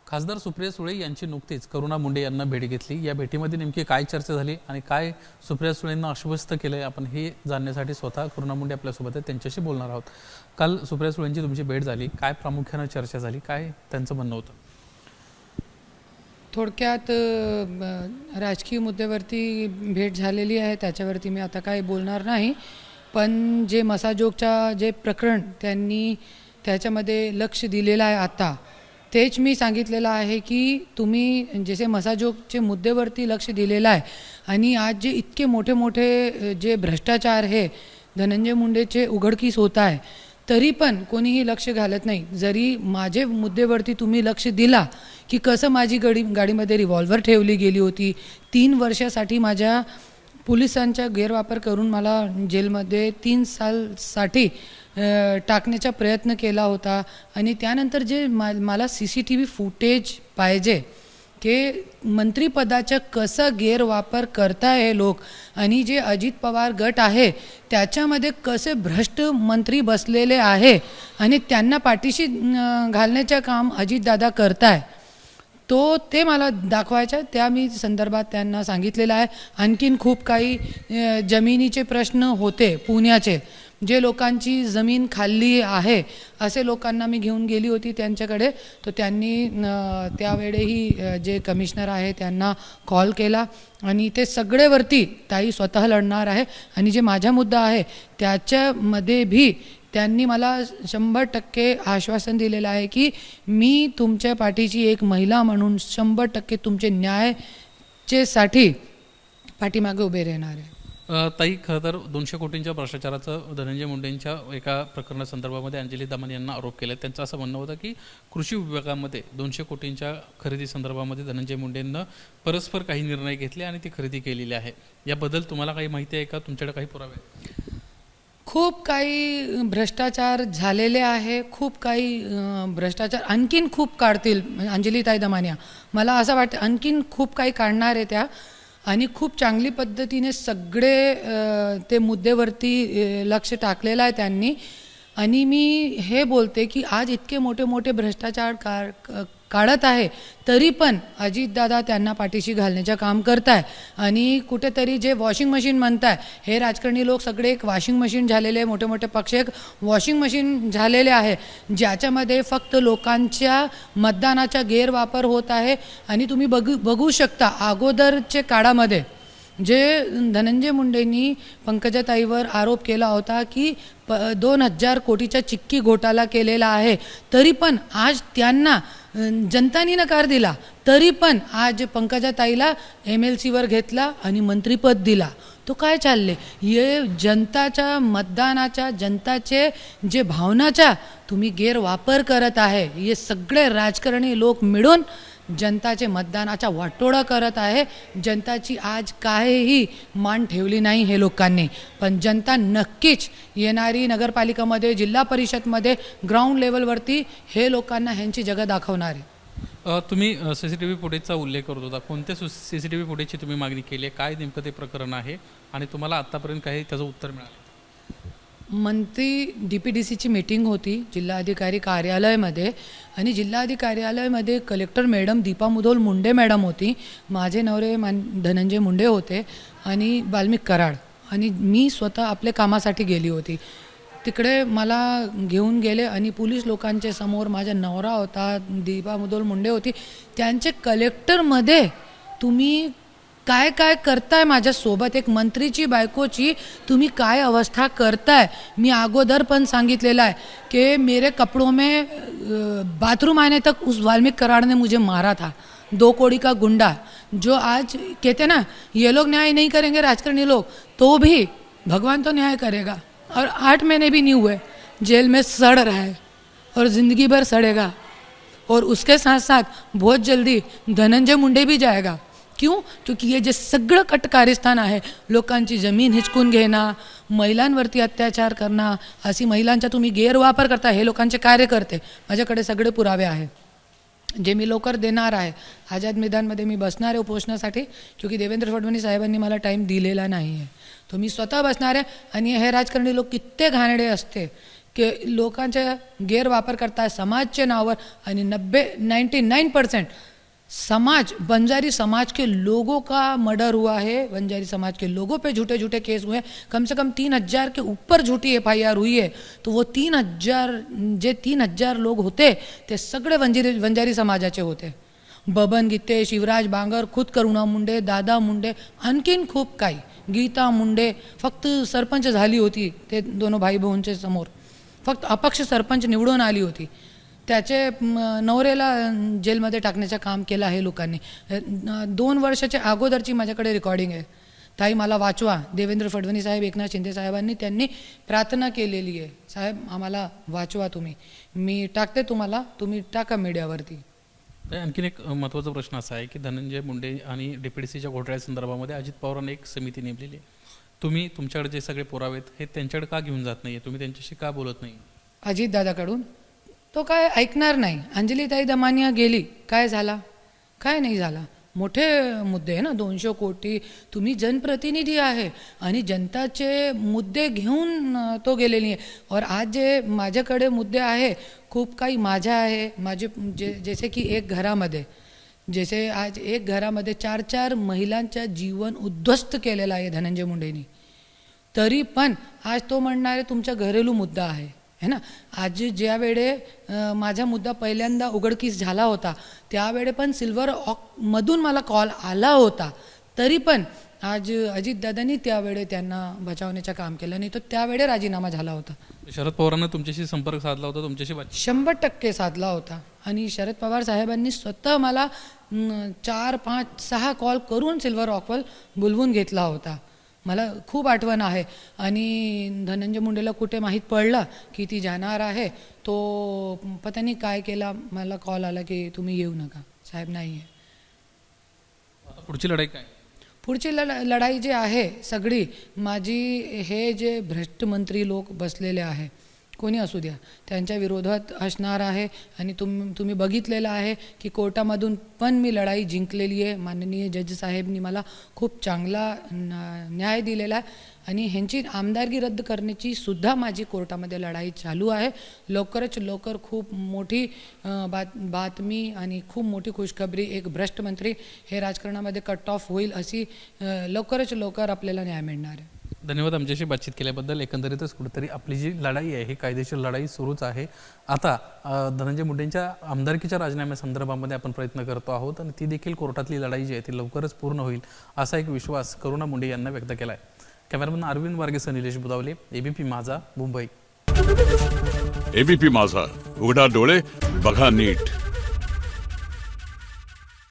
खासदार सुप्रिया सुळे यांची नुकतीच करुणा मुंडे यांना भेट घेतली। या भेटीमध्ये नेमकी काय चर्चा झाली आणि काय सुप्रिया सुळेंना आश्वस्त केले आपण हे जाणण्यासाठी स्वतः करुणा मुंडे आपल्यासोबत आहेत, त्यांच्याशी बोलणार आहोत। काल सुप्रिया सुळेंची तुमची भेट झाली, काय प्रामुख्याने चर्चा झाली, काय त्यांचं म्हणणं होतं? थोडक्यात राजकीय मुद्द्यावरती भेट झालेली आहे, त्याच्यावरती मी आता काही बोलणार नाही। पण जे मसाजोगच्या जे प्रकरण त्यांनी त्याच्यामध्ये लक्ष दिलेलं आहे आता, तेच मी सांगितलेलं आहे की तुम्ही जसे मसाजोगचे मुद्द्यावरती लक्ष दिलेलं आहे आणि आज जे इतके मोठे मोठे जे भ्रष्टाचार हे धनंजय मुंडेचे उघडकीस होत आहे, तरी पण कोणीही लक्ष घालत नाही। जरी माझे मुद्द्यावरती तुम्ही लक्ष दिला की कसं माझी गाडीमध्ये रिव्हॉल्वर ठेवली गेली होती, 3 वर्षासाठी माझ्या पोलिसांचा गैरवापर करून मला जेलमध्ये 3 सालसाठी टाकण्याचा प्रयत्न केला होता। आणि त्यानंतर जे मला CCTV फुटेज पाहिजे की मंत्रिपदाचा कसा गैरवापर करताय हे लोक, आणि जे अजित पवार गट आहे त्याच्यामध्ये कसे भ्रष्ट मंत्री बसलेले आहे आणि त्यांना पाठीशी घालण्याचं काम अजितदादा करताय, ते मला दाखवायचं। त्या मी संदर्भात त्यांना सांगितलेलं आहे। आणखीन खूप काही जमिनीचे प्रश्न होते पुण्याचे, जे लोकांची जमीन खाल्ली आहे असे लोकांना मी घेऊन गेली होती त्यांच्याकडे, तर त्यांनी त्यावेळेही जे कमिशनर आहे त्यांना कॉल केला आणि ते सगळेवरती ताई स्वतः लढणार आहे। आणि जे माझा मुद्दा आहे त्याच्यामध्ये भी त्यांनी मला 100% आश्वासन दिलेलं आहे की मी तुमच्या पाठीची एक महिला म्हणून 100% तुमचे न्यायासाठी पाठीमागे उभे राहणार आहे। ताई, खरं तर 200 कोटींच्या भ्रष्टाचाराचं धनंजय मुंडेंच्या एका प्रकरणासंदर्भामध्ये अंजली दमन यांना आरोप केले। त्यांचं असं म्हणणं होतं की कृषी विभागामध्ये 200 कोटींच्या खरेदी संदर्भामध्ये धनंजय मुंडेंना परस्पर काही निर्णय घेतले आणि ती खरेदी केलेली आहे। याबद्दल तुम्हाला काही माहिती आहे का? तुमच्याकडे काही पुरावे? खूप काही भ्रष्टाचार झालेले आहे, खूप काही भ्रष्टाचार आणखीन खूप काढतील अंजलीताई दमानिया, मला असं वाटतं आणखीन खूप काही काढणार आहे त्या। आणि खूप चांगली पद्धतीने सगळे ते मुद्द्यावरती लक्ष टाकलेलं आहे त्यांनी। आणि मी हे बोलते की आज इतके मोठे मोठे भ्रष्टाचार काढत आहे तरी पण अजितदादा त्यांना पाठीशी घालण्याचं काम करत आहे। आणि कुठेतरी जे वॉशिंग मशीन म्हणताय, हे राजकारणी लोक सगळे एक वॉशिंग मशीन झालेले, मोठे मोठे पक्ष एक वॉशिंग मशीन झालेले आहे, ज्याच्यामध्ये फक्त लोकांच्या मतदानाचा गैरवापर होत आहे। आणि तुम्ही बघू शकता अगोदरच्या काळामध्ये जे धनंजय मुंडेंनी पंकजाताईवर आरोप केला होता की 2000 कोटीचा चिक्की घोटाळा केलेला आहे, तरी पण आज त्यांना जनतानी नकार दिला, तरी पण आज पंकजाताईला MLCवर घेतला आणि मंत्रिपद दिला। तो काय चालले? हे जनताच्या मतदानाच्या, जनताचे जे भावनाचा तुम्ही गैरवापर करत आहे। हे सगळे राजकारणी लोक मिळून जनताचे मतदानाचा वाटोळा करत आहे। जनताची आज काहीही मान ठेवली नाही हे लोकांनी, पण जनता नक्कीच येणारी नगरपालिकामध्ये, जिल्हा परिषदमध्ये, ग्राउंड लेवलवरती हे लोकांना ह्यांची जगह दाखवणार आहे। तुम्ही CCTV फुटेजचा उल्लेख करत होता, कोणत्या CCTV फुटेजची तुम्ही मागणी केली आहे? काय नेमकं ते प्रकरण आहे आणि तुम्हाला आत्तापर्यंत काही त्याचं उत्तर मिळालं? मंत्री DPDCची मीटिंग होती जिल्हाधिकारी कार्यालयामध्ये, आणि जिल्हाधिकारी कार्यालयामध्ये collector madam Deepa Mudhol Munde madam होती, माझे नवरे धनंजय मुंडे होते आणि वाल्मिक कराड, आणि मी स्वतः आपल्या कामासाठी गेली होती तिकडे। मला घेऊन गेले आणि पोलीस लोकांच्या समोर माझा नवरा होता, दीपा मुधोल मुंडे होती, त्यांचे कलेक्टरमध्ये तुम्ही काय काय करताय माझ्यासोबत, एक मंत्रीची बायकोची तुम्ही काय अवस्था करताय। मी अगोदर पण सांगितलेला आहे कि मेरे कपड़ों में बाथरूम आने तक उस वाल्मिक कराड़ ने मुझे मारा था, 2 कौड़ी का गुंडा, जो आज कहते ना ये लोग न्याय नहीं करेंगे राजकारणी लोग, तो भी भगवान तो न्याय करेगा। और 8 महीने भी नहीं हुए, जेल में सड़ रहा है और ज़िंदगी भर सड़ेगा। और उसके साथ साथ बहुत जल्दी धनंजय मुंडे भी जाएगा। क्यों? क्योंकि ये जे सगळं कटकारस्थान आहे, लोकांची जमीन हिसकून घेणं, महिलांवरती अत्याचार करणं, अशी महिलांचा तुम्ही गैरवापर करता, हे लोकांचे कार्यकर्ते, माझ्याकडे सगळे पुरावे आहे जे मी लवकर देणार आहे। आझाद मैदानमध्ये मी बसणार आहे उपोषणासाठी, क्योंकि देवेंद्र फडणवीस साहेबांनी मला टाईम दिलेला नाही आहे, तो मी स्वतः बसणार आहे। आणि हे राजकारणी लोक किती घाणेरडे असते की लोकांचा गैरवापर करताय समाजच्या नावावर आणि 99% समाज बंजारी समाज के लोगों का मर्डर हुआ है, बंजारी समाज के लोगों पे झूठे झूठे केस हुए हैं, कम से कम 3000 के ऊपर झूठी FIR हुई है। तो वो 3000 लोग होते ते सगळे बंजारी समाजाचे होते। बबन गीते, शिवराज बांगर, खुद करुणा मुंडे, दादा मुंडे, आणखीन खूप काही, गीता मुंडे फक्त सरपंच झाली होती ते दोनों भाई भाऊंच्या समोर, फक्त अपक्ष सरपंच निवडून आली होती, त्याचे नवऱ्याला जेलमध्ये टाकण्याचं काम केलं आहे लोकांनी। 2 वर्षाच्या अगोदरची माझ्याकडे रेकॉर्डिंग आहे, ताई मला वाचवा। देवेंद्र फडणवीस साहेब, एकनाथ शिंदे साहेबांनी त्यांनी प्रार्थना केलेली आहे, साहेब आम्हाला वाचवा तुम्ही, मी टाकते तुम्हाला, तुम्ही टाका मीडियावरती। आणखीन एक महत्त्वाचा प्रश्न असा आहे की धनंजय मुंडे आणि DPDCच्या घोटाळ्यासंदर्भामध्ये अजित पवारांनी एक समिती नेमलेली आहे, तुम्ही तुमच्याकडे जे सगळे पुरावे आहेत हे त्यांच्याकडे का घेऊन जात नाही, तुम्ही त्यांच्याशी का बोलत नाही? अजितदादाकडून तो काय ऐकणार नाही। अंजलीताई दमानिया गेली, काय झाला? काय नाही झाला। मोठे मुद्दे आहे ना, 200 कोटी, तुम्ही जनप्रतिनिधी आहे आणि जनताचे मुद्दे घेऊन तो गेलेली आहे। और आज जे माझ्याकडे मुद्दे आहे खूप काही माझ्या आहे, माझे जैसे की एक घरामध्ये, जैसे आज एक घरामध्ये 4 महिलांचं जीवन उद्ध्वस्त केलेलं आहे धनंजय मुंडेंनी, तरी पण आज तो म्हणणार आहे तुमचा घरेलू मुद्दा आहे, है ना। आज ज्या वेळे माझा मुद्दा पहिल्यांदा उघडकीस झाला होता त्यावेळे पण सिल्वर ऑकमधून मला कॉल आला होता, तरी पण आज अजितदादांनी त्यावेळे त्यांना बचावण्याचं काम केलं, नाही तर त्यावेळे राजीनामा झाला होता। शरद पवारांना तुमच्याशी संपर्क साधला होता, तुमच्याशी 100% साधला होता आणि शरद पवार साहेबांनी स्वतः मला 4, 5, 6 कॉल करून सिल्वर ऑकवर बोलवून घेतला होता, मला खूप आठवण आहे। आणि धनंजय मुंडेला कुठे माहीत पडलं की ती जाणार आहे, तो पता नाही काय केला, मला कॉल आला की तुम्ही येऊ नका साहेब, नाही आहे। पुढची लढाई काय? पुढची लढाई जी आहे सगळी माझी, हे जे भ्रष्ट मंत्री लोक बसलेले आहे कोणी असू द्या त्यांच्या विरोधात असणार आहे। आणि तुम्ही बघितलेलं आहे की कोर्टामधून पण मी लढाई जिंकलेली आहे, माननीय जज साहेबनी मला खूप चांगला न्याय दिलेला आहे आणि ह्यांची आमदारकी रद्द करण्याची सुद्धा माझी कोर्टामध्ये लढाई चालू आहे। लवकरच लवकर खूप मोठी बातमी आणि खूप मोठी खुशखबरी, एक भ्रष्ट मंत्री हे राजकारणामध्ये कट ऑफ होईल अशी लवकरच लवकर आपल्याला न्याय मिळणार आहे। धन्यवाद आमच्याशी बातचीत केल्याबद्दल। एकंदरीतच कुठेतरी आपली जी लढाई आहे ही कायदेशीर लढाई सुरूच आहे। आता धनंजय मुंडेंच्या आमदारकीच्या राजीनाम्यासंदर्भामध्ये आपण प्रयत्न करतो आहोत आणि ती देखील कोर्टातली लढाई जी आहे ती लवकरच पूर्ण होईल असा एक विश्वास करुणा मुंडे यांना व्यक्त केला आहे। कॅमेरामन अरविंद वारगेसह निलेश बुदावले, ABP माझा, मुंबई। ABP माझा, उघडा डोळे बघा नीट।